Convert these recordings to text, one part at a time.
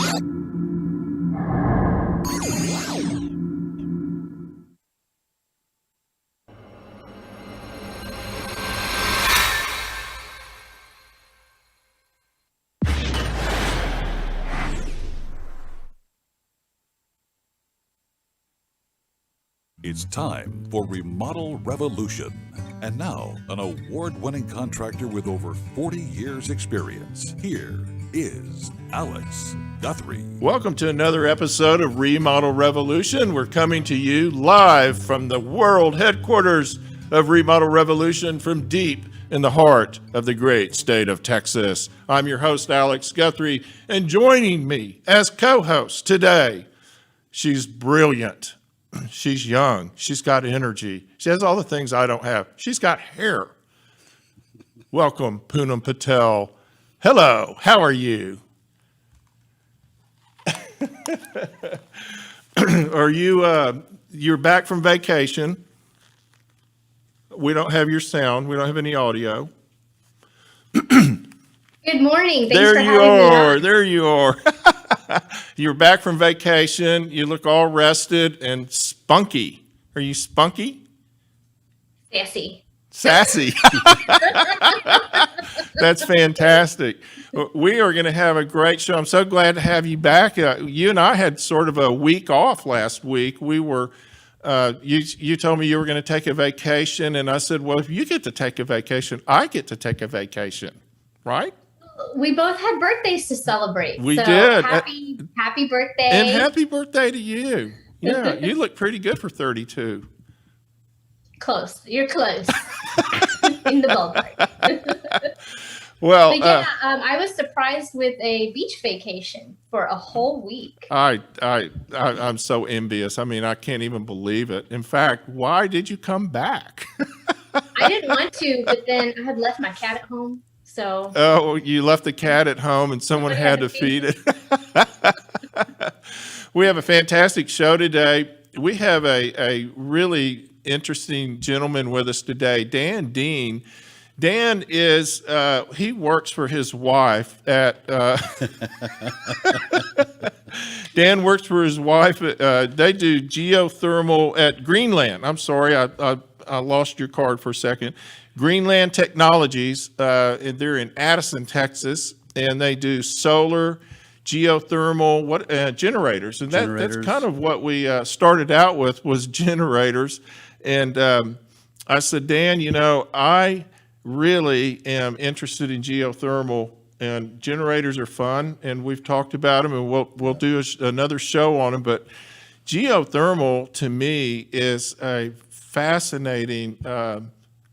It's time for Remodel Revolution. And now, an award-winning contractor with over 40 years experience. Here is Alex Guthrie. Welcome to another episode of Remodel Revolution. We're coming to you live from the world headquarters of Remodel Revolution from deep in the heart of the great state of Texas. I'm your host, Alex Guthrie, and joining me as co-host today, she's brilliant. She's young. She's got energy. She has all the things I don't have. She's got hair. Welcome, Poonam Patel. Hello, how are you? Are you, you're back from vacation. We don't have your sound. We don't have any audio. Good morning. Thanks for having me on. There you are. You're back from vacation. You look all rested and spunky. Are you spunky? Sassy. Sassy. That's fantastic. We are going to have a great show. I'm so glad to have you back. You and I had sort of a week off last week. We were, you told me you were going to take a vacation, and I said, well, if you get to take a vacation, I get to take a vacation, right? We both had birthdays to celebrate. We did. Happy birthday. And happy birthday to you. Yeah, you look pretty good for 32. Close. You're close. In the ballpark. Well, but yeah, I was surprised with a beach vacation for a whole week. I'm so envious. I mean, I can't even believe it. In fact, why did you come back? I didn't want to, but then I had left my cat at home. So. Oh, you left the cat at home and someone had to feed it. We have a fantastic show today. We have a really interesting gentleman with us today, Dan Dean. Dan is, he works for his wife at, Dan works for his wife. They do geothermal at Greenland. I'm sorry, I lost your card for a second. Greenland Technologies, and they're in Addison, Texas, and they do solar, geothermal, generators. And that's kind of what we started out with, was generators. And I said, Dan, you know, I really am interested in geothermal, and generators are fun, and we've talked about them, and we'll do another show on them. But geothermal, to me, is a fascinating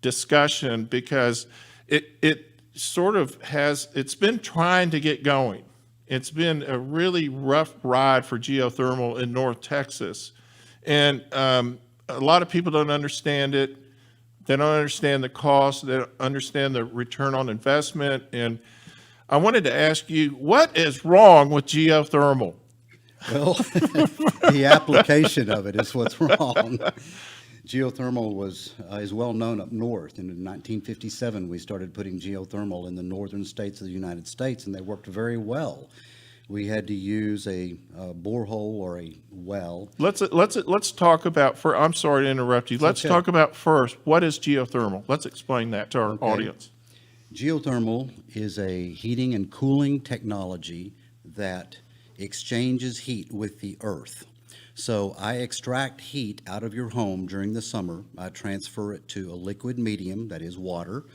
discussion, because it sort of it's been trying to get going. It's been a really rough ride for geothermal in North Texas, and a lot of people don't understand it. They don't understand the cost. They don't understand the return on investment. And I wanted to ask you, what is wrong with geothermal? Well, the application of it is what's wrong. Geothermal is well known up north. And in 1957, we started putting geothermal in the northern states of the United States, and they worked very well. We had to use a borehole or a well. Let's talk about. I'm sorry to interrupt you. Let's talk about first, what is geothermal? Let's explain that to our audience. Geothermal is a heating and cooling technology that exchanges heat with the earth. So I extract heat out of your home during the summer. I transfer it to a liquid medium, that is water,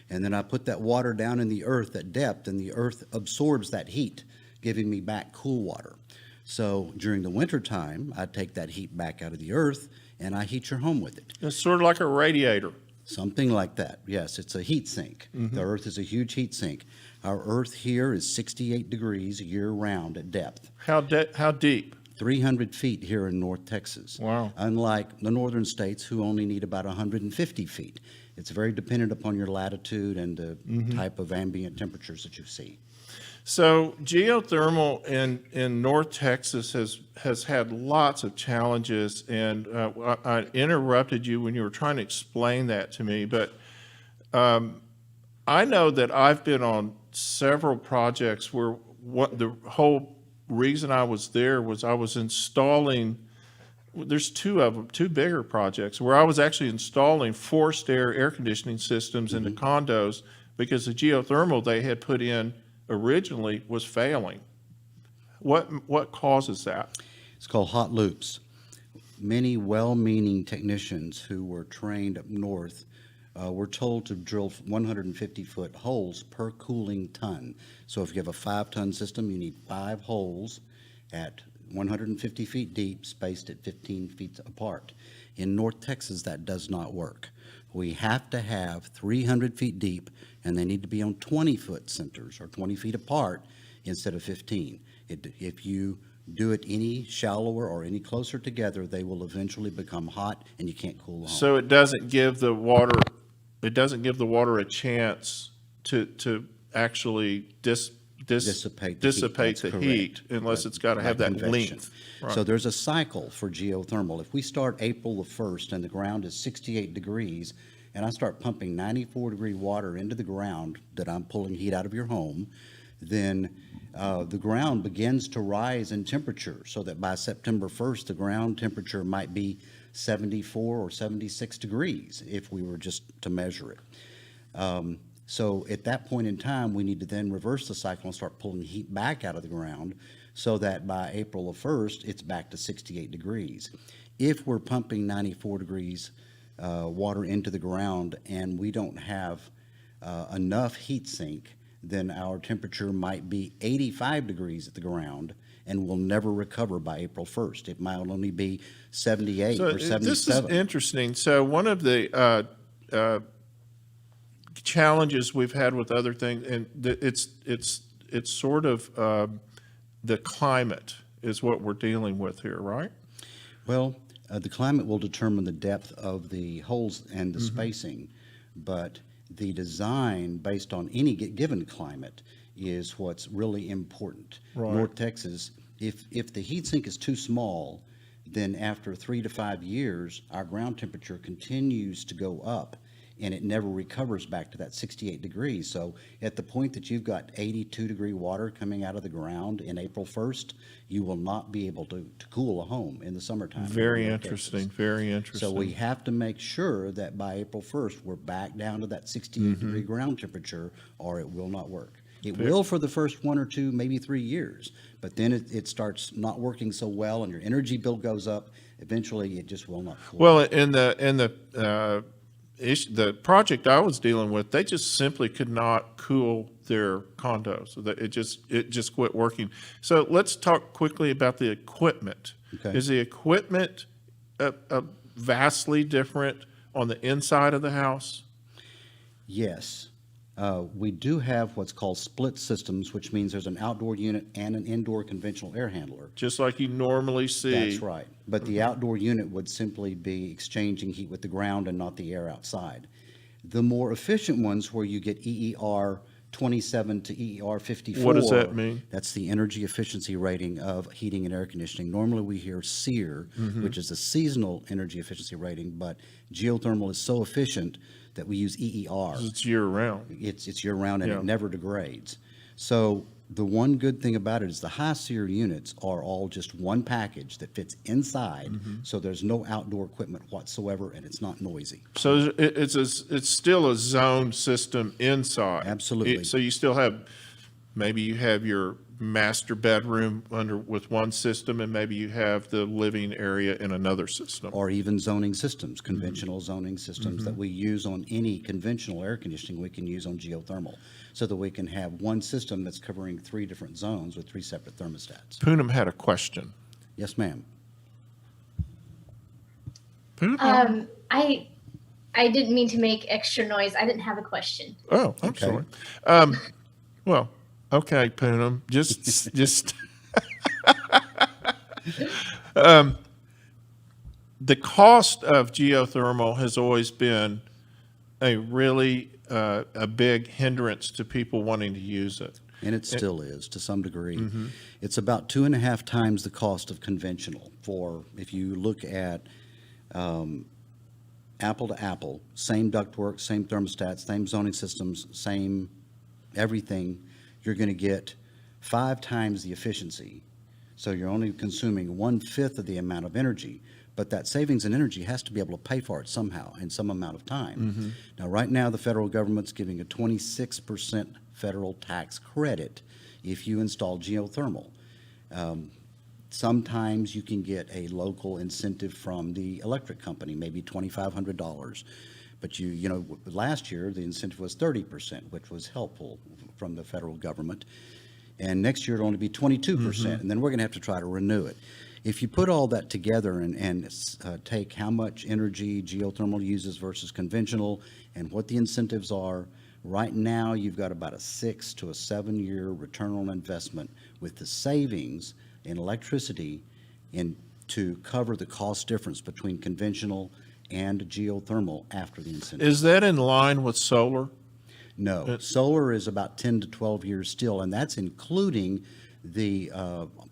and then I put that water down in the earth at depth, and the earth absorbs that heat, giving me back cool water. So during the winter time, I take that heat back out of the earth and I heat your home with it. It's sort of like a radiator. Something like that. Yes, it's a heat sink. Mm-hmm. The earth is a huge heat sink. Our earth here is 68 degrees year round at depth. How deep? 300 feet here in North Texas. Wow. Unlike the northern states, who only need about 150 feet. It's very dependent upon your latitude and the type of ambient temperatures that you see. So geothermal in North Texas has had lots of challenges, and I interrupted you when you were trying to explain that to me, but I know that I've been on several projects where the whole reason I was there was I was installing, there's two of them, two bigger projects, where I was actually installing forced air conditioning systems into condos because the geothermal they had put in originally was failing. What causes that? It's called hot loops. Many well-meaning technicians who were trained up north were told to drill 150-foot holes per cooling ton. So if you have a 5-ton system, you need 5 holes at 150 feet deep, spaced at 15 feet apart. In North Texas, that does not work. We have to have 300 feet deep, and they need to be on 20-foot centers, or 20 feet apart, instead of 15. If you do it any shallower or any closer together, they will eventually become hot, and you can't cool the home. So it doesn't give the water a chance to actually Dissipate dissipate the the heat, heat that's unless correct. it's got to have By that convection. length. So there's a cycle for geothermal. If we start April the 1st and the ground is 68 degrees, and I start pumping 94-degree water into the ground that I'm pulling heat out of your home, then the ground begins to rise in temperature, so that by September 1st, the ground temperature might be 74 or 76 degrees if we were just to measure it. So at that point in time, we need to then reverse the cycle and start pulling heat back out of the ground so that by April the 1st, it's back to 68 degrees. If we're pumping 94 degrees water into the ground and we don't have enough heat sink, then our temperature might be 85 degrees at the ground and will never recover by April 1st. It might only be 78 So or 77. this is interesting. So one of the challenges we've had with other things, and it's sort of the climate is what we're dealing with here, right? Well, the climate will determine the depth of the holes and the spacing, but the design based on any given climate is what's really important. Right. North Texas, if the heat sink is too small, then after 3 to 5 years, our ground temperature continues to go up and it never recovers back to that 68 degrees. So at the point that you've got 82-degree water coming out of the ground in April 1st, you will not be able to cool a home in the summertime. Very in North Texas. interesting, very interesting. So we have to make sure that by April 1st, we're back down to that 68-degree ground temperature, or it will not work. It will for the first 1 or 2, maybe 3 years, but then it starts not working so well, and your energy bill goes up. Eventually, it just will not cool. Well, in the project I was dealing with, they just simply could not cool their condos. It just quit working. So let's talk quickly about the equipment. Okay. Is the equipment vastly different on the inside of the house? Yes. We do have what's called split systems, which means there's an outdoor unit and an indoor conventional air handler. Just like you normally see. That's right. But the outdoor unit would simply be exchanging heat with the ground and not the air outside. The more efficient ones, where you get EER 27 to EER 54. What does that mean? That's the energy efficiency rating of heating and air conditioning. Normally we hear SEER, which is a seasonal energy efficiency rating, but geothermal is so efficient that we use EER. It's year round. It's year-round, and Yeah. it never degrades. So the one good thing about it is the high SEER units are all just one package that fits inside, so there's no outdoor equipment whatsoever, and it's not noisy. So it's still a zone system inside. Absolutely. So you still have, maybe you have your master bedroom with one system, and maybe you have the living area in another system. Or even zoning systems, conventional zoning systems that we use on any conventional air conditioning, we can use on geothermal, so that we can have one system that's covering 3 different zones with 3 separate thermostats. Poonam had a question. Yes, ma'am. Poonam? I didn't mean to make extra noise. I didn't have a question. Oh, I'm Okay. sorry. Well, okay, Poonam, just the cost of geothermal has always been a really a big hindrance to people wanting to use it. And it still is, to some degree. It's about 2.5 times the cost of conventional. If you look at apple to apple, same ductwork, same thermostats, same zoning systems, same everything, you're going to get 5 times the efficiency. So you're only consuming 1/5 of the amount of energy. But that savings in energy has to be able to pay for it somehow in some amount of time. Now, right now, the federal government's giving a 26% federal tax credit if you install geothermal. Sometimes you can get a local incentive from the electric company, maybe $2,500. But last year, the incentive was 30%, which was helpful from the federal government. And next year, it'll only be 22%, and then we're going to have to try to renew it. If you put all that together and take how much energy geothermal uses versus conventional and what the incentives are, right now you've got about a 6 to a 7 year return on investment with the savings in electricity to cover the cost difference between conventional and geothermal after the incentive. Is that in line with solar? No, solar is about 10 to 12 years still, and that's including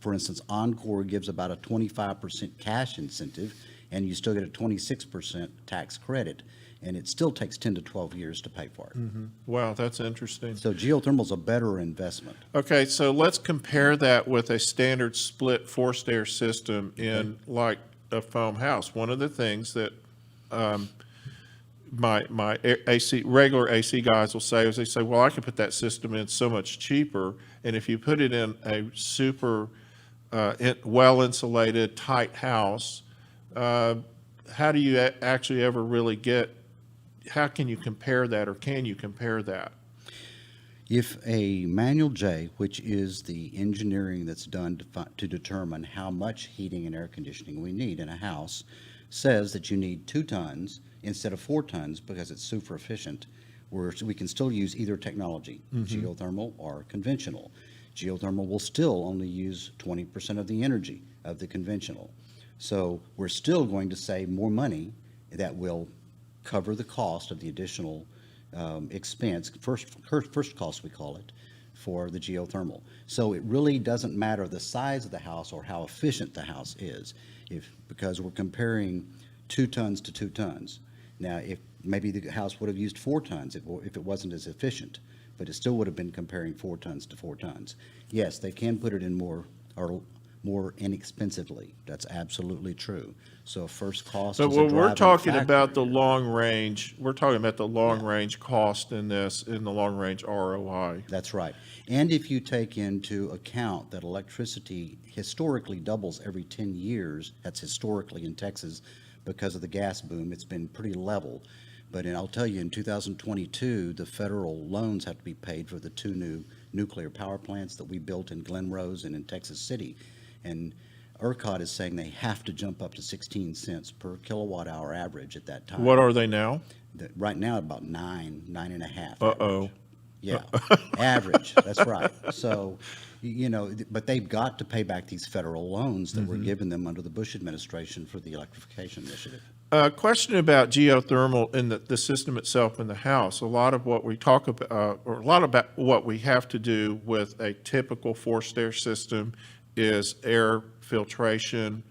for instance, Encore gives about a 25% cash incentive, and you still get a 26% tax credit, and it still takes 10 to 12 years to pay for it. Wow, that's interesting. So geothermal's a better investment. Okay, so let's compare that with a standard split forced air system in like a foam house. One of the things that my regular AC guys will say is they say, well, I can put that system in so much cheaper, and if you put it in a super well-insulated, tight house, how do you actually ever really how can you compare that, or can you compare that? If a manual J, which is the engineering that's done to determine how much heating and air conditioning we need in a house, says that you need 2 tons instead of 4 tons because it's super efficient, we can still use either technology, geothermal or conventional. Geothermal will still only use 20% of the energy of the conventional. So we're still going to save more money that will cover the cost of the additional expense, first cost we call it, for the geothermal. So it really doesn't matter the size of the house or how efficient the house is, because we're comparing 2 tons to 2 tons. Now, if maybe the house would have used 4 tons if it wasn't as efficient, but it still would have been comparing 4 tons to 4 tons. Yes, they can put it in more inexpensively. That's absolutely true. So first cost But is a we're driving talking factor about the here. long range, we're talking about the long range cost in the long range ROI. That's right. And if you take into account that electricity historically doubles every 10 years, that's historically in Texas because of the gas boom, it's been pretty level. But I'll tell you, in 2022, the federal loans have to be paid for the 2 new nuclear power plants that we built in Glen Rose and in Texas City. And ERCOT is saying they have to jump up to 16 cents per kilowatt hour average at that time. What are they now? Right now, about 9.5. Uh-oh. Yeah, average, that's right. So, but they've got to pay back these federal loans that were given them under the Bush administration for the electrification initiative. Question about geothermal in the system itself in the house. A lot of what we talk about, or a lot about what we have to do with a typical forced air system is air filtration,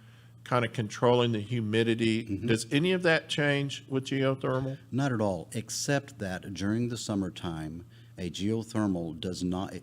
kind of controlling the humidity. Does any of that change with geothermal? Not at all, except that during the summertime, a geothermal does not,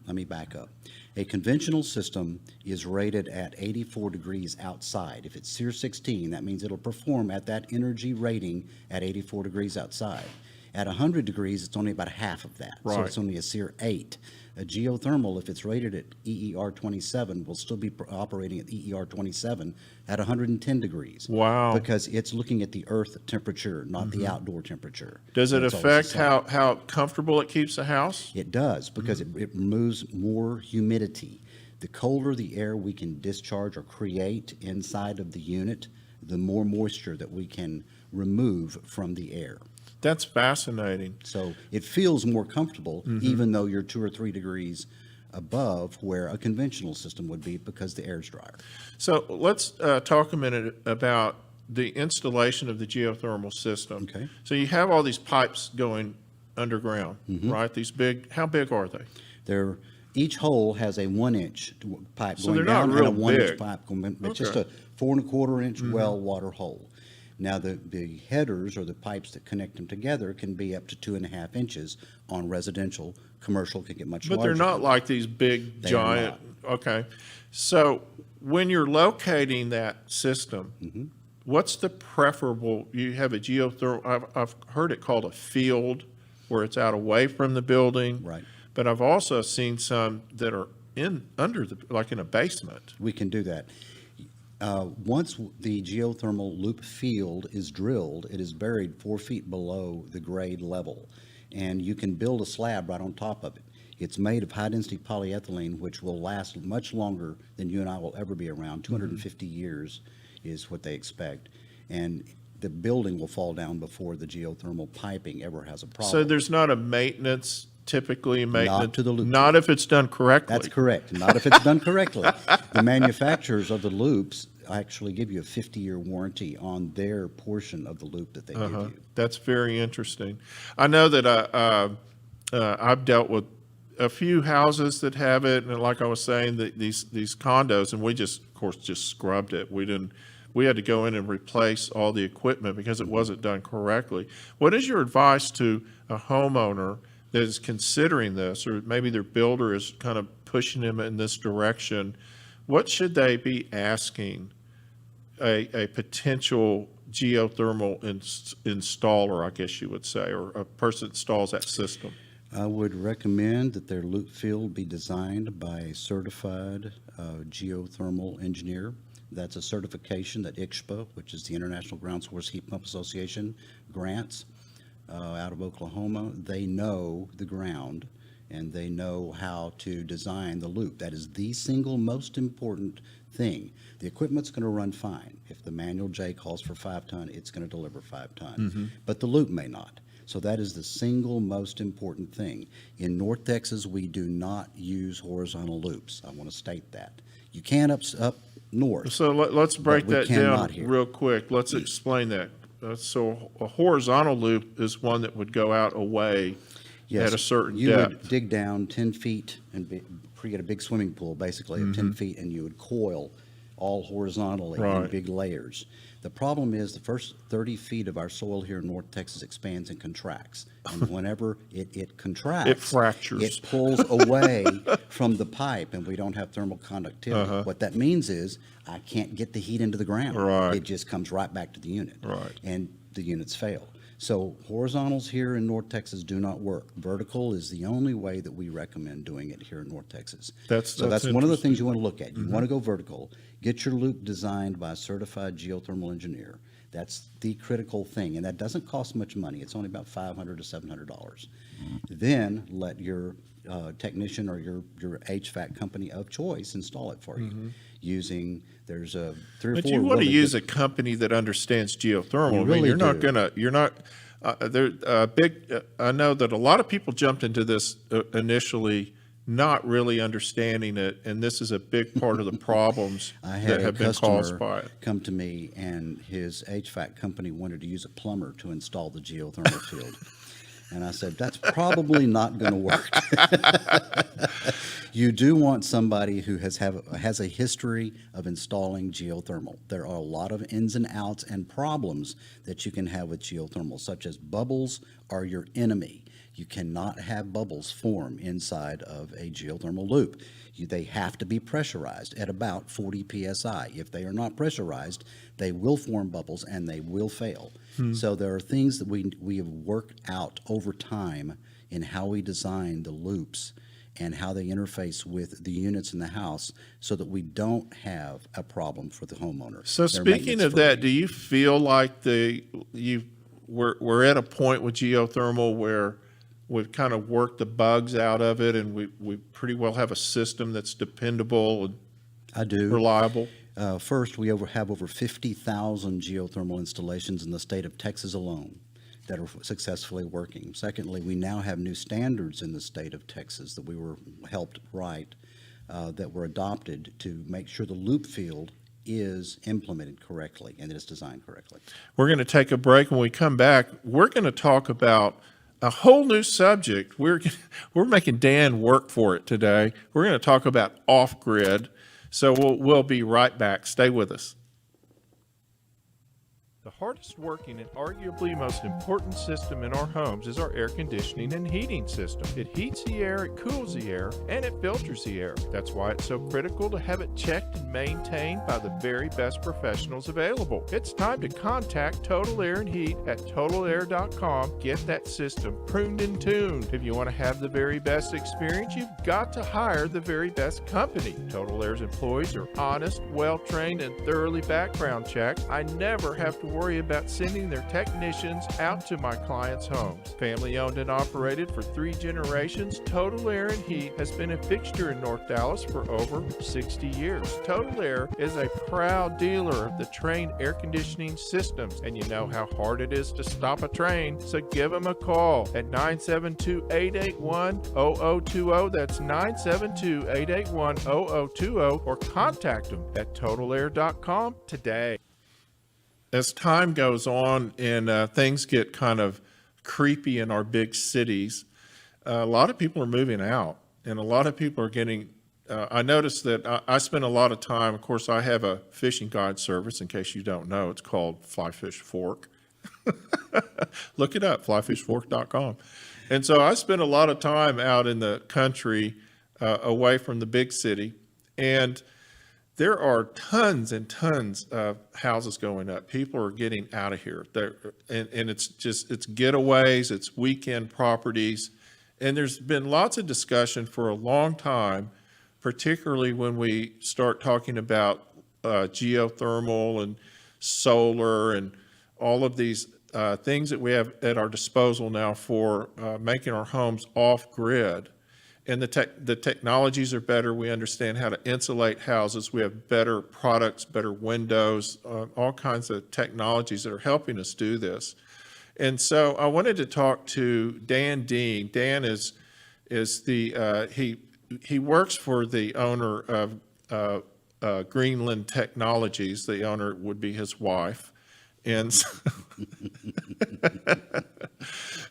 let me back up. A conventional system is rated at 84 degrees outside. If it's SEER 16, that means it'll perform at that energy rating at 84 degrees outside. At 100 degrees, it's only about half of that. So Right. it's only a SEER 8. A geothermal, if it's rated at EER 27, will still be operating at EER 27 at 110 degrees. Wow. Because it's looking at the earth temperature, not the outdoor temperature. Does it It's always the affect same. how comfortable it keeps the house? It does, because it removes more humidity. The colder the air we can discharge or create inside of the unit, the more moisture that we can remove from the air. That's fascinating. So it feels more comfortable, even though you're 2 or 3 degrees above where a conventional system would be, because the air's drier. So let's talk a minute about the installation of the geothermal system. Okay. So you have all these pipes going underground, Mm-hmm. right? These big, how big are they? Each hole has a 1-inch pipe So going they're not down and real a 1-inch big. pipe going, it's just Okay. a 4.25-inch well water hole. Now, the headers or the pipes that connect them together can be up to 2.5 inches on residential Commercial can get much But larger. they're not like these big They are giant, okay. So when you're locating that system, Mm-hmm. what's the preferable, you have a geothermal, I've heard it called a field where it's out away from the building. Right. But I've also seen some that are under like in a basement. We can do that. Once the geothermal loop field is drilled, it is buried 4 feet below the grade level, and you can build a slab right on top of it. It's made of high-density polyethylene, which will last much longer than you and I will ever be around. 250 years is what they expect, and the building will fall down before the geothermal piping ever has a problem. So there's not a maintenance, typically maintenance? to the loop. Not if it's done correctly? That's correct. Not if it's done correctly. The manufacturers of the loops actually give you a 50-year warranty on their portion of the loop that they give you. That's very interesting. I know that I've dealt with a few houses that have it, and like I was saying, these condos, and we just, of course, just scrubbed it. We had to go in and replace all the equipment because it wasn't done correctly. What is your advice to a homeowner that is considering this, or maybe their builder is kind of pushing them in this direction? What should they be asking a potential geothermal installer, I guess you would say, or a person that installs that system? I would recommend that their loop field be designed by a certified geothermal engineer. That's a certification that ICSPA, which is the International Ground Source Heat Pump Association, grants out of Oklahoma. They know the ground, and they know how to design the loop. That is the single most important thing. The equipment's going to run fine. If the manual J calls for 5 ton, it's going to deliver 5 ton. But the loop may not. So that is the single most important thing. In North Texas, we do not use horizontal loops. I want to state that. You can up north. So let's break But we that cannot down here. real quick. Let's explain that. So a horizontal loop is one that would go out away Yes, at a certain you depth. would dig down 10 feet and create a big swimming pool, basically, of 10 feet, and you would coil all horizontally in Right. big layers. The problem is the first 30 feet of our soil here in North Texas expands and contracts. And whenever it contracts, It fractures. It pulls away from the pipe, and we don't have thermal conductivity. What that means is I can't get the heat into the ground. Right. It just comes right back to the unit. Right. And the units fail. So horizontals here in North Texas do not work. Vertical is the only way that we recommend doing it here in North Texas. That's one of the interesting. things you want to look at. You want to go vertical. Get your loop designed by a certified geothermal engineer. That's the critical thing, and that doesn't cost much money. It's only about $500 to $700. Then let your technician or your HVAC company of choice install it for you using, there's a 3 or 4 But you want to really use good- a company that understands geothermal. You I mean, really you're not do. I know that a lot of people jumped into this initially not really understanding it, and this is a big part of the problems I that had a have been caused by customer it. come to me, and his HVAC company wanted to use a plumber to install the geothermal field. And I said, that's probably not going to work. You do want somebody who has a history of installing geothermal. There are a lot of ins and outs and problems that you can have with geothermal, such as bubbles are your enemy. You cannot have bubbles form inside of a geothermal loop. They have to be pressurized at about 40 psi. If they are not pressurized, they will form bubbles and they will fail. So there are things that we have worked out over time in how we design the loops and how they interface with the units in the house so that we don't have a problem for the homeowner. So They're speaking of maintenance-free. that, do you feel like we're at a point with geothermal where we've kind of worked the bugs out of it, and we pretty well have a system that's dependable and I do. reliable? First, we have over 50,000 geothermal installations in the state of Texas alone that are successfully working. Secondly, we now have new standards in the state of Texas that we were helped write that were adopted to make sure the loop field is implemented correctly and that it's designed correctly. We're going to take a break. When we come back, we're going to talk about a whole new subject. We're making Dan work for it today. We're going to talk about off-grid. So we'll be right back. Stay with us. The hardest working and arguably most important system in our homes is our air conditioning and heating system. It heats the air, it cools the air, and it filters the air. That's why it's so critical to have it checked and maintained by the very best professionals available. It's time to contact Total Air and Heat at totalair.com. Get that system pruned and tuned. If you want to have the very best experience, you've got to hire the very best company. Total Air's employees are honest, well-trained, and thoroughly background checked. I never have to worry about sending their technicians out to my clients' homes. Family owned and operated for 3 generations, Total Air and Heat has been a fixture in North Dallas for over 60 years. Total Air is a proud dealer of the Trane air conditioning systems, and you know how hard it is to stop a Trane, so give them a call at 972-881-0020. That's 972-881-0020, or contact them at totalair.com today. As time goes on and things get kind of creepy in our big cities, a lot of people are moving out, and a lot of people are getting, I noticed that I spend a lot of time, of course, I have a fishing guide service, in case you don't know, it's called Fly Fish Fork. Look it up, flyfishfork.com. And so I spend a lot of time out in the country, away from the big city, and there are tons and tons of houses going up. People are getting out of here. And it's getaways, it's weekend properties. And there's been lots of discussion for a long time, particularly when we start talking about geothermal and solar and all of these things that we have at our disposal now for making our homes off-grid. And the technologies are better. We understand how to insulate houses. We have better products, better windows, all kinds of technologies that are helping us do this. And so I wanted to talk to Dan Dean. Dan is the he works for the owner of Greenland Technologies. The owner would be his wife, and so,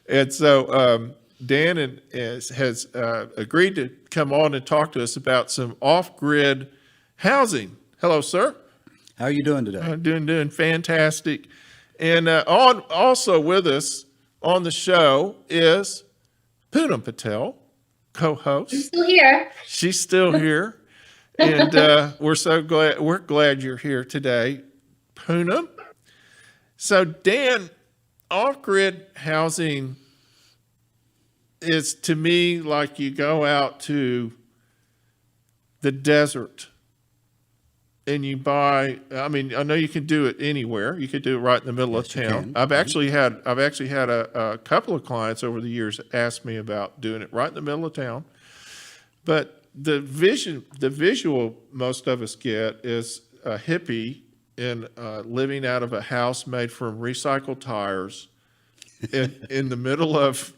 and so Dan has agreed to come on and talk to us about some off-grid housing. Hello, sir. How are you doing today? I'm doing fantastic. And also with us on the show is Poonam Patel, co-host. I'm still here. She's still here, and we're glad you're here today, Poonam. So Dan, off-grid housing is, to me, like you go out to the desert and you buy, I mean, I know you can do it anywhere. You could do it right in the middle of town. I've actually had a couple of clients over the years ask me about doing it right in the middle of town. But the visual most of us get is a hippie living out of a house made from recycled tires in the middle of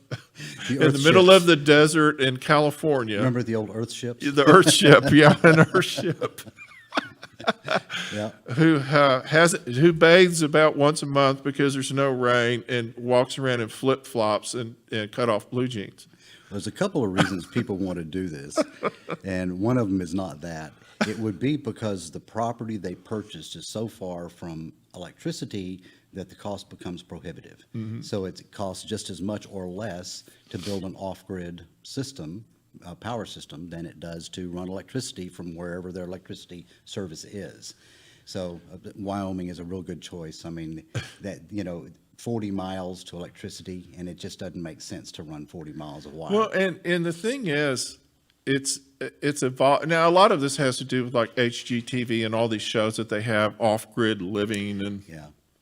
the desert in California. Remember the old Earth ships? The Earth ship, yeah, an Earth ship. Yeah. Who bathes about once a month because there's no rain, and walks around in flip flops and cut off blue jeans. There's a couple of reasons people want to do this, and one of them is not that. It would be because the property they purchased is so far from electricity that the cost becomes prohibitive. Mm-hmm. So it costs just as much or less to build an off-grid system, a power system, than it does to run electricity from wherever their electricity service is. So Wyoming is a real good choice. I mean, 40 miles to electricity, and it just doesn't make sense to run 40 miles of wire. Well, and the thing is, it's evolved. Now, a lot of this has to do with like HGTV and all these shows that they have off-grid living and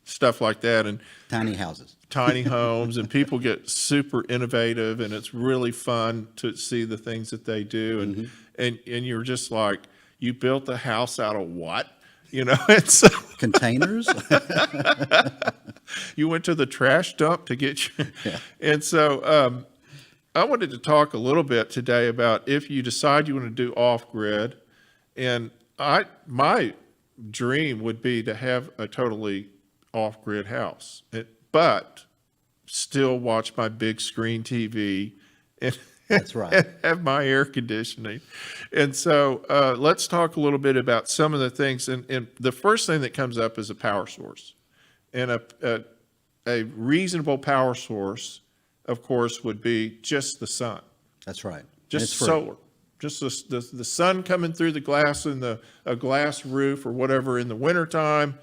stuff like that, and tiny houses, tiny homes, and people get super innovative, and it's really fun to see the things that they do, and mm-hmm. and you're just like, you built the house out of what? It's containers. You went to the trash dump to get your, and so I wanted to talk a little bit today about if you decide you want to do off-grid, and my dream would be to have a totally off-grid house, but still watch my big screen TV and That's right. and have my air conditioning. And so let's talk a little bit about some of the things. And the first thing that comes up is a power source. And a reasonable power source, of course, would be just the sun, That's right. And just it's free. solar. Just the sun coming through the glass in a glass roof or whatever in the wintertime.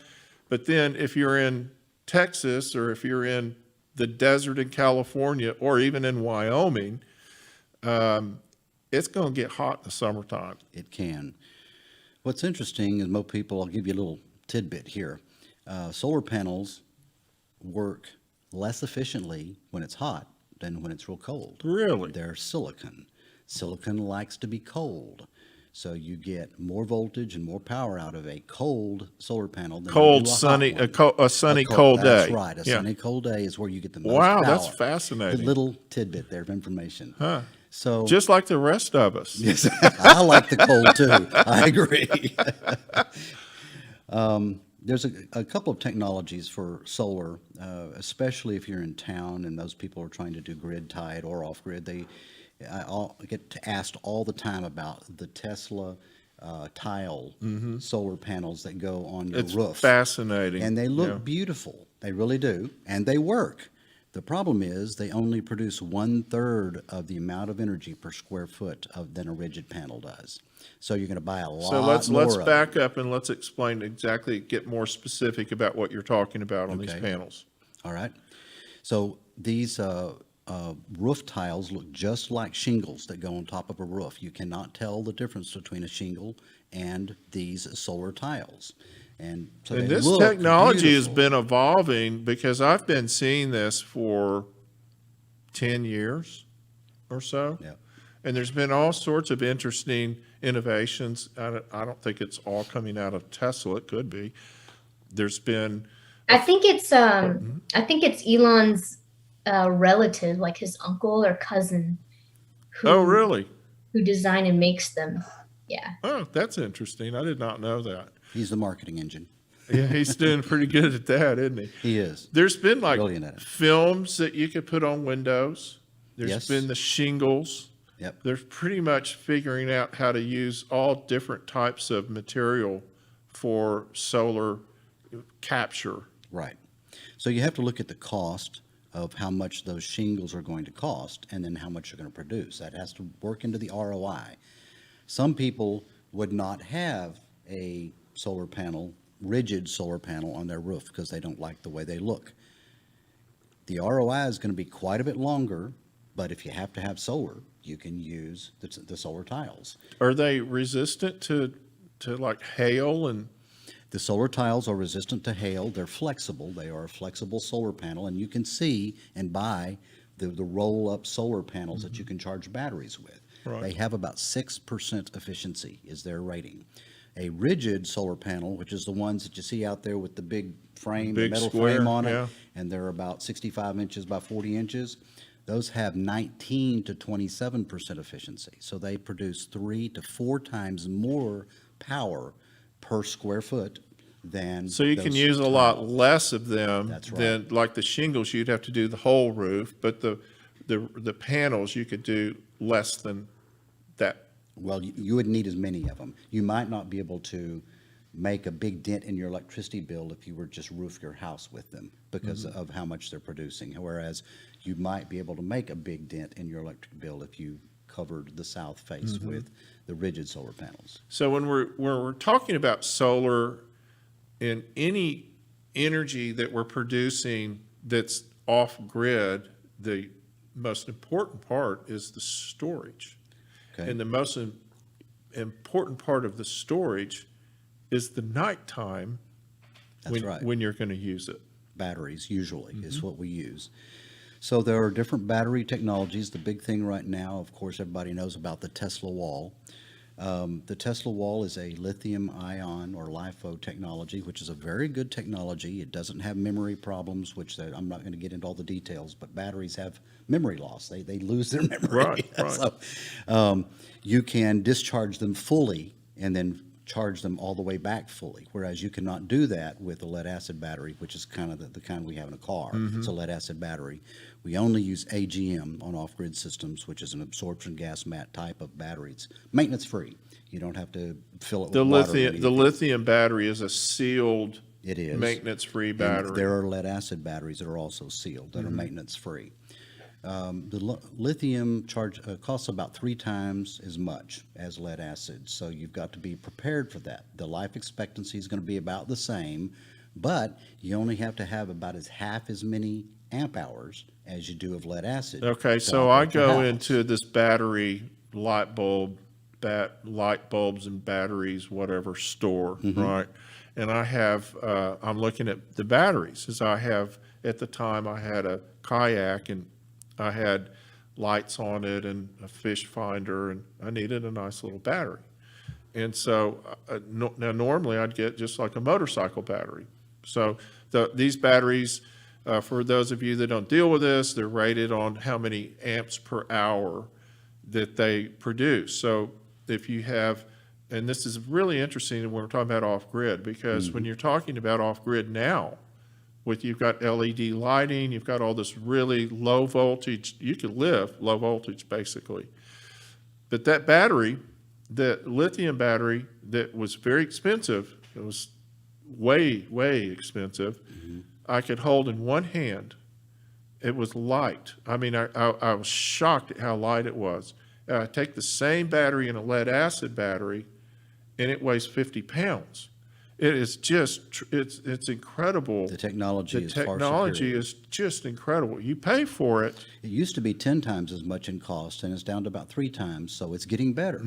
But then if you're in Texas or if you're in the desert in California or even in Wyoming, it's going to get hot in the summertime. It can. What's interesting is most people, I'll give you a little tidbit here. Solar panels work less efficiently when it's hot than when it's real cold. Really? They're silicon. Silicon likes to be cold. So you get more voltage and more power out of a cold solar panel than you Cold, do a hot sunny, one. a sunny, cold day. That's right. A Yeah. sunny, cold day is where you get the most Wow, power. that's fascinating. A little tidbit there of information. Huh. So Just like the rest of us. yes, I like the cold too. I agree. There's a couple of technologies for solar, especially if you're in town and those people are trying to do grid tied or off grid. I get asked all the time about the Tesla tile solar panels that go on your It's roof. fascinating. And they look Yeah. beautiful. They really do. And they work. The problem is they only produce 1/3 of the amount of energy per square foot than a rigid panel does. So you're going to buy a lot So let's more of back up and let's explain exactly, get more specific about what you're talking about on these Okay. panels. All right. So these roof tiles look just like shingles that go on top of a roof. You cannot tell the difference between a shingle and these solar tiles. And so And they this look technology has beautiful. been evolving because I've been seeing this for 10 years or so. Yeah. And there's been all sorts of interesting innovations. I don't think it's all coming out of Tesla. It could be. There's been, I think it's Elon's relative, like his uncle or cousin, oh, really? who design and makes them. Yeah. Oh, that's interesting. I did not know that. He's the marketing engine. Yeah, he's doing pretty good at that, isn't he? He is. There's been like Brilliant at it. films that you could put on windows. There's Yes. been the shingles. Yep. They're pretty much figuring out how to use all different types of material for solar capture. Right. So you have to look at the cost of how much those shingles are going to cost and then how much you're going to produce. That has to work into the ROI. Some people would not have a solar panel, rigid solar panel on their roof because they don't like the way they look. The ROI is going to be quite a bit longer, but if you have to have solar, you can use the solar tiles. Are they resistant to like hail and? The solar tiles are resistant to hail. They're flexible. They are a flexible solar panel, and you can see and buy the roll-up solar panels that you can charge batteries with. Right. They have about 6% efficiency is their rating. A rigid solar panel, which is the ones that you see out there with the big frame, the Big metal square, frame on it, yeah. and they're about 65 inches by 40 inches, those have 19 to 27% efficiency. So they produce 3 to 4 times more power per square foot than So you can those use a lot tiles. less of them That's right. than like the shingles. You'd have to do the whole roof, but the panels you could do less than that. Well, you would need as many of them. You might not be able to make a big dent in your electricity bill if you were just roof your house with them because of how much they're producing. Whereas you might be able to make a big dent in your electric bill if you covered the south face with the rigid solar panels. So when we're talking about solar and any energy that we're producing that's off grid, the most important part is the storage. Okay. And the most important part of the storage is the nighttime That's right. when you're going to use it. Batteries usually is what we use. So there are different battery technologies. The big thing right now, of course, everybody knows about the Tesla wall. The Tesla wall is a lithium ion or LiFo technology, which is a very good technology. It doesn't have memory problems, which I'm not going to get into all the details, but batteries have memory loss. They lose their memory. Right. So you can discharge them fully and then charge them all the way back fully, whereas you cannot do that with a lead acid battery, which is kind of the kind we have in a car. It's a lead acid battery. We only use AGM on off-grid systems, which is an absorption gas mat type of battery. It's maintenance free. You don't have to fill it with The water. or lithium, the anything. lithium battery is a sealed It is. maintenance-free And battery. there are lead-acid batteries that are also sealed, that are maintenance-free. The lithium costs about 3 times as much as lead-acid, so you've got to be prepared for that. The life expectancy is going to be about the same, but you only have to have about half as many amp hours as you do of lead-acid. Okay, to so I operate your go house. into this battery light bulbs and batteries, whatever store, right? And I have, I'm looking at the batteries, as I have, at the time, I had a kayak and I had lights on it and a fish finder, and I needed a nice little battery. And so, now normally I'd get just like a motorcycle battery. So these batteries, for those of you that don't deal with this, they're rated on how many amps per hour that they produce. So if you have, and this is really interesting when we're talking about off-grid, because when you're talking about off-grid now, you've got LED lighting, you've got all this really low voltage, you could live low voltage basically. But that battery, the lithium battery that was very expensive, it was way, way expensive, I could hold in one hand. It was light. I mean, I was shocked at how light it was. I take the same battery in a lead acid battery, and it weighs 50 pounds. It is just, it's incredible. The technology The is far technology superior. is just incredible. You pay for it. It used to be 10 times as much in cost, and it's down to about 3 times, so it's getting better.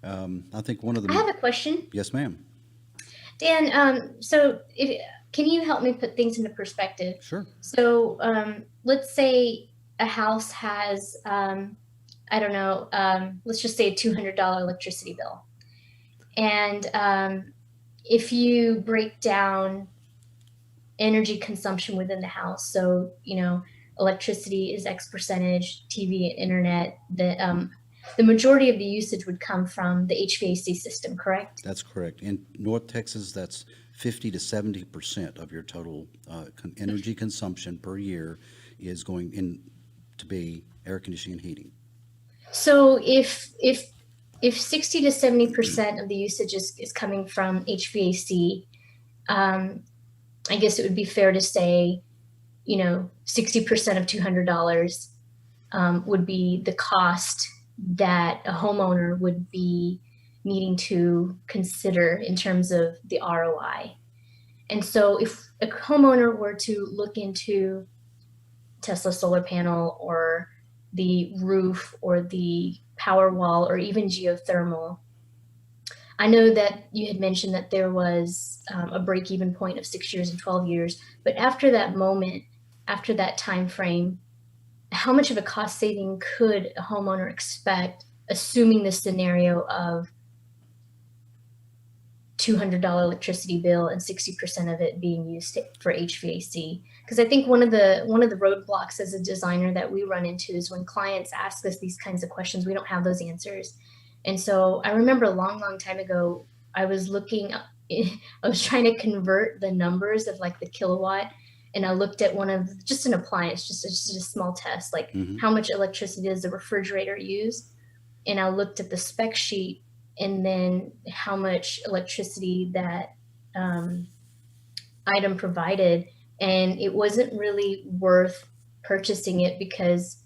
I think one of I have the, a question. yes, ma'am. Dan, can you help me put things into perspective? Sure. So let's say a house has, I don't know, let's just say a $200 electricity bill. And if you break down energy consumption within the house, so, electricity is X percentage, TV and internet, the majority of the usage would come from the HVAC system, correct? That's correct. In North Texas, that's 50 to 70% of your total energy consumption per year is going in to be air conditioning and heating. So if 60 to 70% of the usage is coming from HVAC, I guess it would be fair to say, 60% of $200 would be the cost that a homeowner would be needing to consider in terms of the ROI. And so if a homeowner were to look into Tesla solar panel or the roof or the power wall or even geothermal, I know that you had mentioned that there was a break-even point of 6 years and 12 years, but after that moment, after that time frame, how much of a cost saving could a homeowner expect, assuming the scenario of $200 electricity bill and 60% of it being used for HVAC? Because I think one of the roadblocks as a designer that we run into is when clients ask us these kinds of questions, we don't have those answers. And so I remember a long, long time ago, I was trying to convert the numbers of like the kilowatt, and I looked at just an appliance, just a small test, like how much electricity does the refrigerator use? And I looked at the spec sheet and then how much electricity that item provided. And it wasn't really worth purchasing it because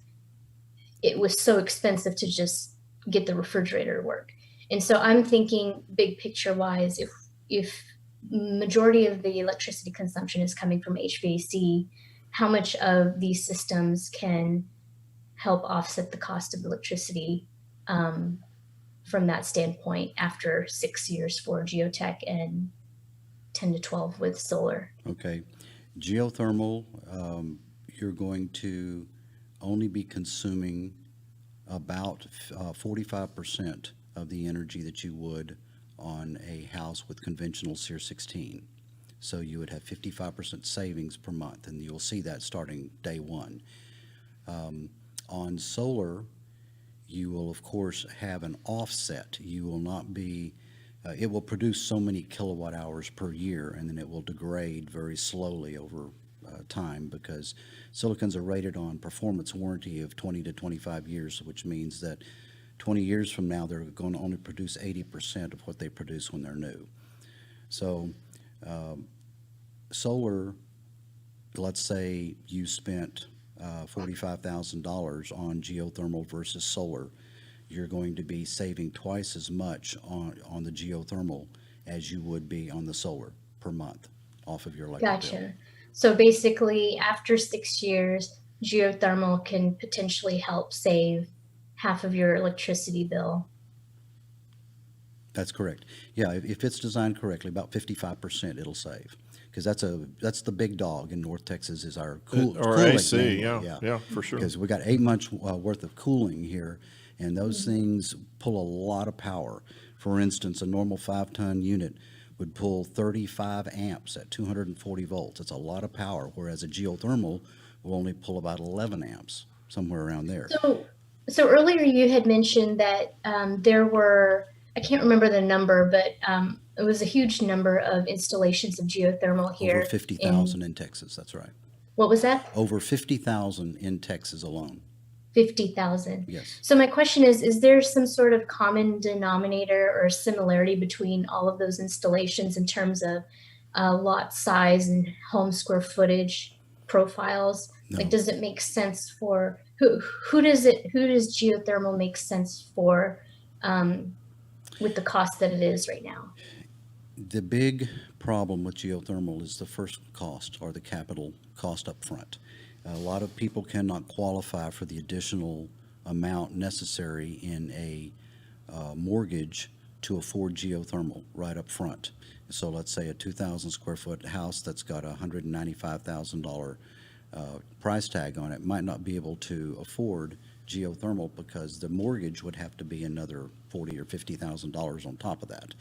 it was so expensive to just get the refrigerator to work. And so I'm thinking big picture wise, if majority of the electricity consumption is coming from HVAC, how much of these systems can help offset the cost of electricity from that standpoint after 6 years for geotech and 10 to 12 with solar? Okay. Geothermal, you're going to only be consuming about 45% of the energy that you would on a house with conventional SEER 16. So you would have 55% savings per month, and you'll see that starting day one. On solar, you will, of course, have an offset. You will not be, it will produce so many kilowatt hours per year, and then it will degrade very slowly over time, because silicons are rated on performance warranty of 20 to 25 years, which means that 20 years from now, they're going to only produce 80% of what they produce when they're new. So solar, let's say you spent $45,000 on geothermal versus solar, you're going to be saving twice as much on the geothermal as you would be on the solar per month off of your electric bill. Gotcha. So basically, after 6 years, geothermal can potentially help save half of your electricity bill. That's correct. Yeah, if it's designed correctly, about 55% it'll save. Because that's the big dog in North Texas is our Or cooling AC, mainly, yeah, for sure. Because we got 8 months worth of cooling here, and those things pull a lot of power. For instance, a normal 5-ton unit would pull 35 amps at 240 volts. It's a lot of power, whereas a geothermal will only pull about 11 amps, somewhere around there. So earlier you had mentioned that there were, I can't remember the number, but it was a huge number of installations of geothermal here. Over 50,000 in Texas, that's right. What was that? Over 50,000 in Texas alone. 50,000. Yes. So my question is there some sort of common denominator or similarity between all of those installations in terms of lot size and home square footage profiles? No. Like, does it make sense for who does geothermal make sense for with the cost that it is right now? The big problem with geothermal is the first cost, or the capital cost up front. A lot of people cannot qualify for the additional amount necessary in a mortgage to afford geothermal right up front. So let's say a 2,000 square foot house that's got a $195,000 price tag on it might not be able to afford geothermal because the mortgage would have to be another $40,000 or $50,000 on top of that.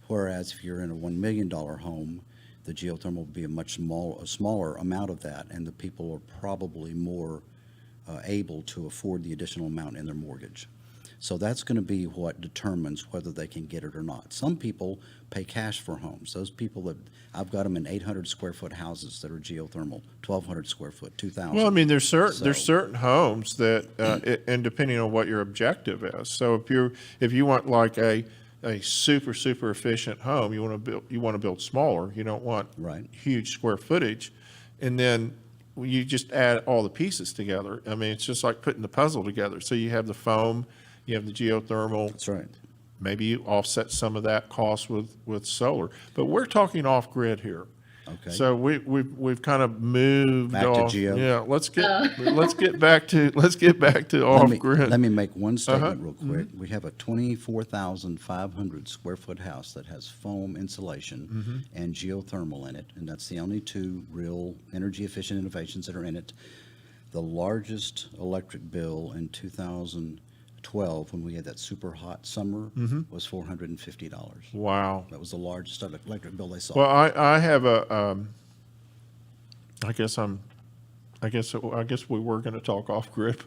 Whereas if you're in a $1 million home, the geothermal will be a smaller amount of that, and the people are probably more able to afford the additional amount in their mortgage. So that's going to be what determines whether they can get it or not. Some people pay cash for homes. Those people that I've got them in 800 square foot houses that are geothermal, 1,200 square foot, 2,000. Well, I mean, there's certain homes that, and depending on what your objective is. So if you want like a super efficient home, you want to build smaller. You don't want Right. huge square footage, and then you just add all the pieces together. I mean, it's just like putting the puzzle together. So you have the foam, you have the geothermal. That's right. Maybe you offset some of that cost with solar, but we're talking off grid here. Okay. So we've kind of moved Back to off. geo. Yeah, let's get back to off grid. Let me make one statement real quick. We have a 24,500 square foot house that has foam insulation and geothermal in it, and that's the only two real energy efficient innovations that are in it. The largest electric bill in 2012, when we had that super hot summer, was $450. Wow. That was the largest electric bill they saw. Well, I have a. I guess we were going to talk off grid.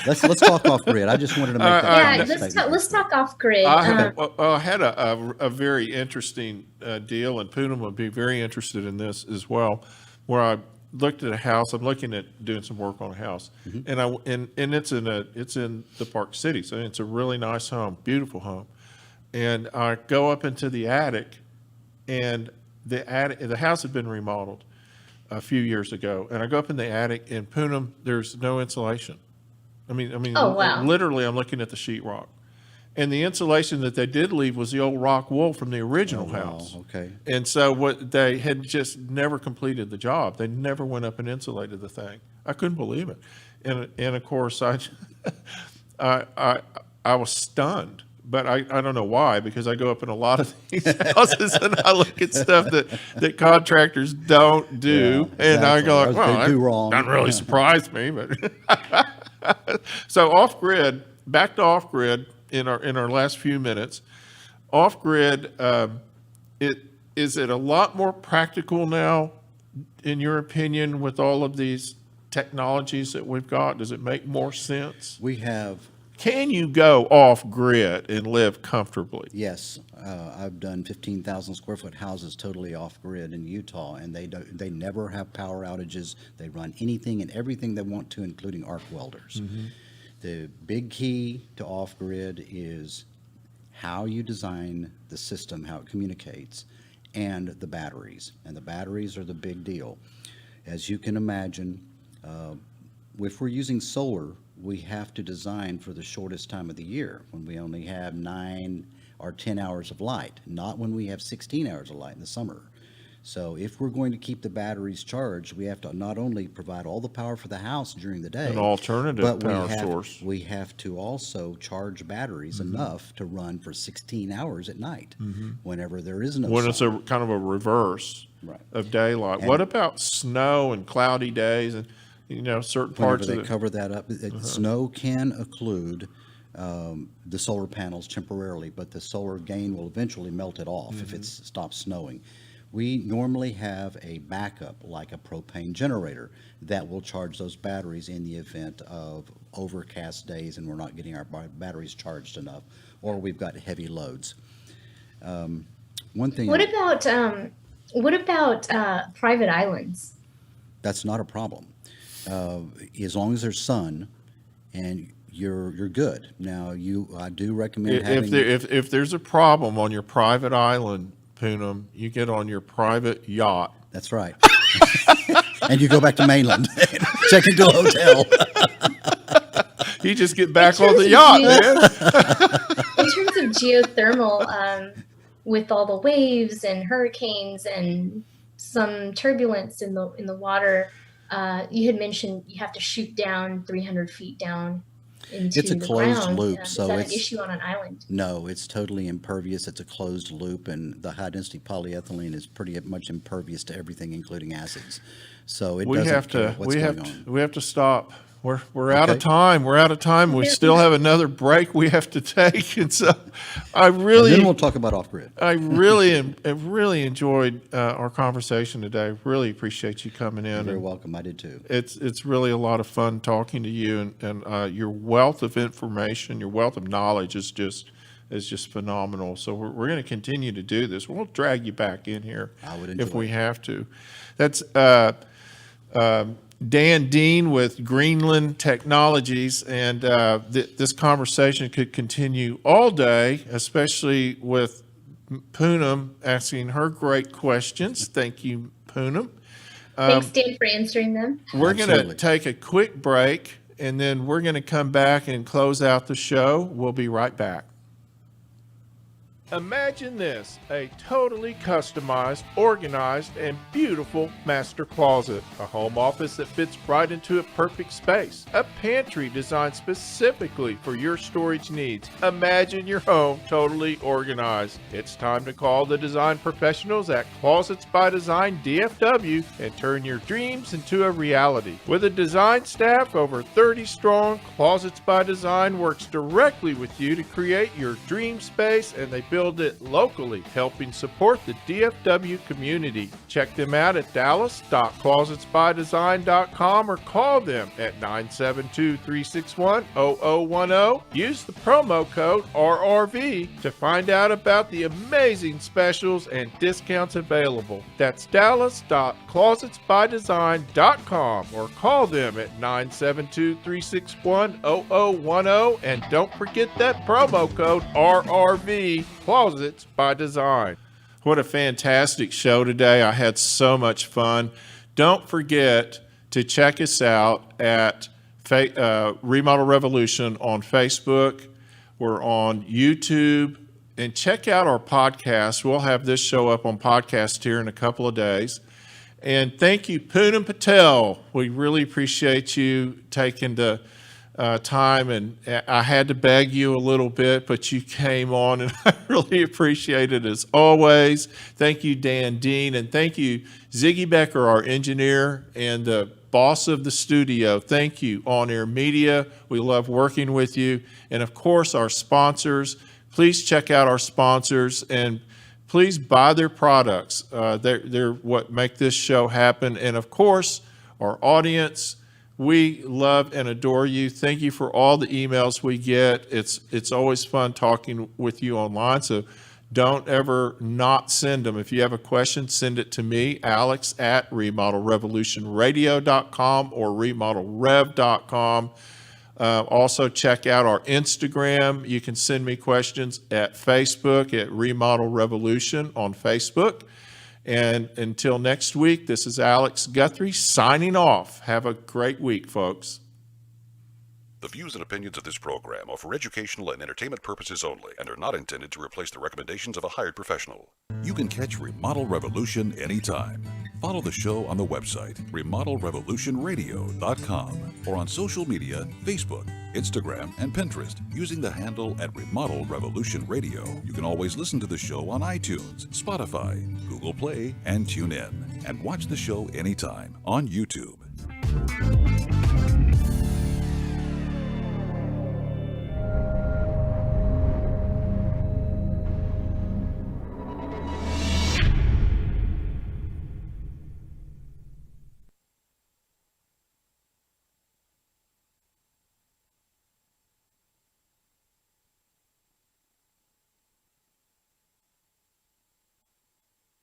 Let's talk off grid. I just wanted to make that. Yeah, statement. let's talk off grid. I had a very interesting deal, and Poonam would be very interested in this as well, where I looked at a house. I'm looking at doing some work on a house, and it's in the Park City, so it's a really nice home, beautiful home. And I go up into the attic, and the house had been remodeled a few years ago, and I go up in the attic, and Poonam, there's no insulation. I mean, Oh, wow. literally, I'm looking at the sheetrock. And the insulation that they did leave was the old rock wool from the original house. Okay. And so what they had just never completed the job. They never went up and insulated the thing. I couldn't believe it. And of course I was stunned, but I don't know why, because I go up in a lot of these houses and I look at stuff that contractors don't do. Yeah, and I exactly. go like, well, They do wrong. Doesn't really surprise me, but so off grid, back to off grid. In our last few minutes, off grid, is it a lot more practical now, in your opinion, with all of these technologies that we've got? Does it make more sense? We have, Can you go off grid and live comfortably? yes, I've done 15,000 square foot houses totally off grid in Utah, and they never have power outages. They run anything and everything they want to, including arc welders. The big key to off-grid is how you design the system, how it communicates, and the batteries. And the batteries are the big deal. As you can imagine, if we're using solar, we have to design for the shortest time of the year when we only have 9 or 10 hours of light, not when we have 16 hours of light in the summer. So if we're going to keep the batteries charged, we have to not only provide all the power for the house during the day, An alternative but power source. we have to also charge batteries enough to run for 16 hours at night whenever there is no When sun. it's a kind of a reverse Right. of daylight. And- What about snow and cloudy days and, certain Whenever parts they of it? cover that up, snow can occlude the solar panels temporarily, but the solar gain will eventually melt it off if it stops snowing. We normally have a backup, like a propane generator, that will charge those batteries in the event of overcast days and we're not getting our batteries charged enough, or we've got heavy loads. One thing. What about private islands? That's not a problem. As long as there's sun and you're good. Now, I do recommend having. If there's a problem on your private island, Poonam, you get on your private yacht. That's right. And you go back to mainland, check into a hotel. You just get back In on the terms yacht, of man. In terms of geothermal, with all the waves and hurricanes and some turbulence in the water, you had mentioned you have to shoot down 300 feet down into It's a the closed ground. loop, Is so that an it's- issue on an island? No, it's totally impervious. It's a closed loop, and the high-density polyethylene is pretty much impervious to everything, including acids. So it We doesn't have care to what's going on. we have to stop. We're out of Okay. time. We're out of time. We still have another break we have to take, and so I And really then we'll talk about off-grid. I really enjoyed our conversation today. Really appreciate you coming in. You're very and welcome. I did too. It's really a lot of fun talking to you, and your wealth of information, your wealth of knowledge is just phenomenal. So we're going to continue to do this. We'll drag you back in here I would if enjoy we it. have to. That's Dan Dean with Greenland Technologies, and this conversation could continue all day, especially with Poonam asking her great questions. Thank you, Poonam. Thanks, Dan, for answering them. We're going to Absolutely. take a quick break, and then we're going to come back and close out the show. We'll be right back. Imagine this, a totally customized, organized, and beautiful master closet. A home office that fits right into a perfect space. A pantry designed specifically for your storage needs. Imagine your home totally organized. It's time to call the design professionals at Closets by Design DFW and turn your dreams into a reality. With a design staff over 30 strong, Closets by Design works directly with you to create your dream space, and they build it locally, helping support the DFW community. Check them out at dallas.closetsbydesign.com or call them at 972-361-0010. Use the promo code RRV to find out about the amazing specials and discounts available. That's dallas.closetsbydesign.com or call them at 972-361-0010, and don't forget that promo code RRV. Closets by Design. What a fantastic show today. I had so much fun. Don't forget to check us out at Remodel Revolution on Facebook. We're on YouTube. And check out our podcast. We'll have this show up on podcast here in a couple of days. And thank you, Poonam Patel. We really appreciate you taking the time, and I had to beg you a little bit, but you came on, and I really appreciate it as always. Thank you, Dan Dean, and thank you, Ziggy Becker, our engineer and the boss of the studio. Thank you, On Air Media. We love working with you. And of course, our sponsors. Please check out our sponsors and please buy their products. They're what make this show happen. And of course, our audience. We love and adore you. Thank you for all the emails we get. It's always fun talking with you online, so don't ever not send them. If you have a question, send it to me, Alex at remodelrevolutionradio.com or remodelrev.com. Also, check out our Instagram. You can send me questions at Facebook at Remodel Revolution on Facebook. And until next week, this is Alex Guthrie signing off. Have a great week, folks. The views and opinions of this program are for educational and entertainment purposes only and are not intended to replace the recommendations of a hired professional. You can catch Remodel Revolution anytime. Follow the show on the website, remodelrevolutionradio.com, or on social media, Facebook, Instagram, and Pinterest, using the handle at Remodel Revolution Radio. You can always listen to the show on iTunes, Spotify, Google Play, and TuneIn, and watch the show anytime on YouTube.